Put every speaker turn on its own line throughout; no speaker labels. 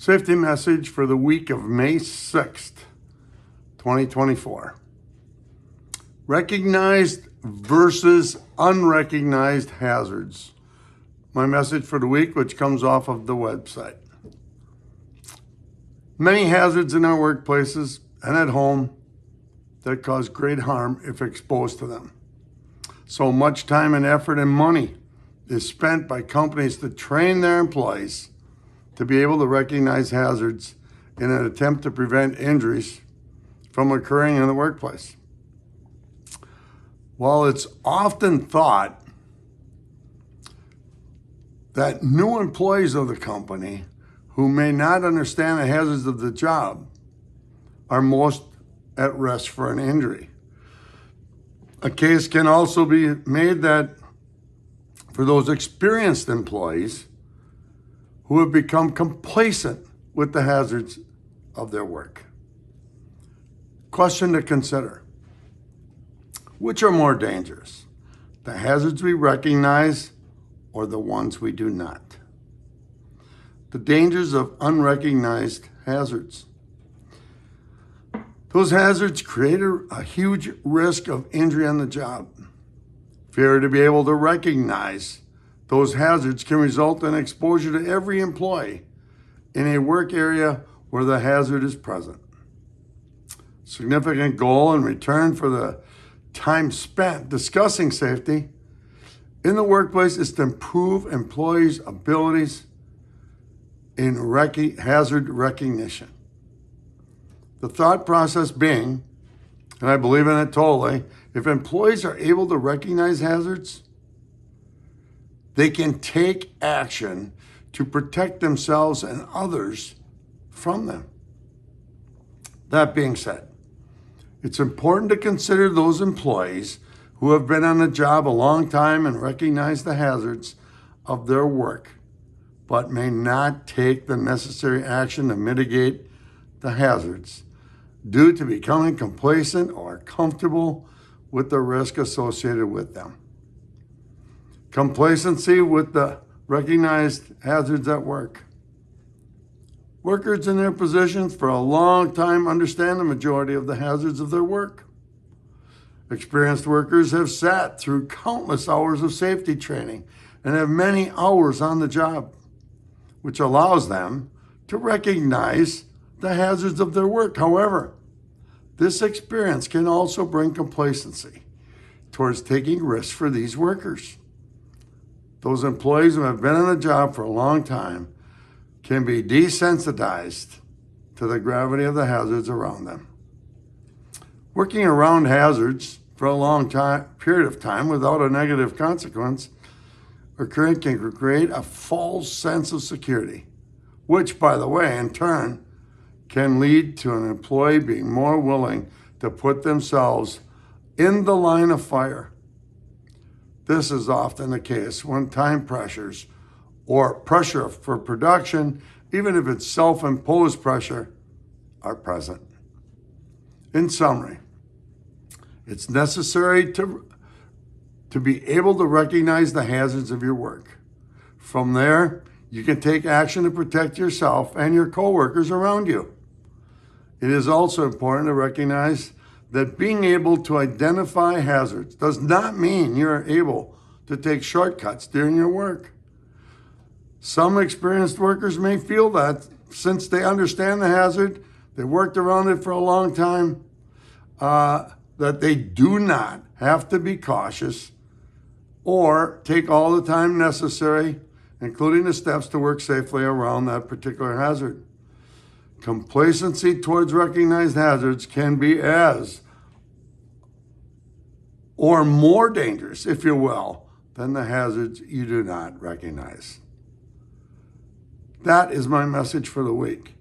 Safety message for the week of May 6th, 2024. Recognized versus unrecognized hazards. My message for the week, which comes off of the website. Many hazards in our workplaces and at home that cause great harm if exposed to them. So much time and effort and money is spent by companies to train their employees to be able to recognize hazards in an attempt to prevent injuries from occurring in the workplace. While it's often thought that new employees of the company who may not understand the hazards of the job are most at risk for an injury, a case can also be made that for those experienced employees who have become complacent with the hazards of their work. Question to consider: which are more dangerous, the hazards we recognize or the ones we do not? The dangers of unrecognized hazards. Those hazards create a huge risk of injury on the job. Failure to be able to recognize those hazards can result in exposure to every employee in a work area where the hazard is present. Significant goal in return for the time spent discussing safety in the workplace is to improve employees' abilities in hazard recognition. The thought process being, and I believe in it totally, if employees are able to recognize hazards, they can take action to protect themselves and others from them. That being said, it's important to consider those employees who have been on the job a long time and recognize the hazards of their work, but may not take the necessary action to mitigate the hazards due to becoming complacent or comfortable with the risk associated with them. Complacency with the recognized hazards at work. Workers in their positions for a long time understand the majority of the hazards of their work. Experienced workers have sat through countless hours of safety training and have many hours on the job, which allows them to recognize the hazards of their work. However, this experience can also bring complacency towards taking risks for these workers. Those employees who have been on the job for a long time can be desensitized to the gravity of the hazards around them. Working around hazards for a long period of time without a negative consequence occurring can create a false sense of security, which, by the way, in turn, can lead to an employee being more willing to put themselves in the line of fire. This is often the case when time pressures or pressure for production, even if it's self-imposed pressure, are present. In summary, it's necessary to be able to recognize the hazards of your work. From there, you can take action to protect yourself and your coworkers around you. It is also important to recognize that being able to identify hazards does not mean you're able to take shortcuts during your work. Some experienced workers may feel that since they understand the hazard, they worked around it for a long time, that they do not have to be cautious or take all the time necessary, including the steps to work safely around that particular hazard. Complacency towards recognized hazards can be as or more dangerous, if you will, than the hazards you do not recognize. That is my message for the week.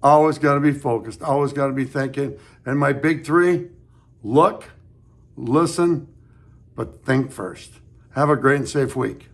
Always got to be focused, always got to be thinking. And my big three: look, listen, but think first. Have a great and safe week.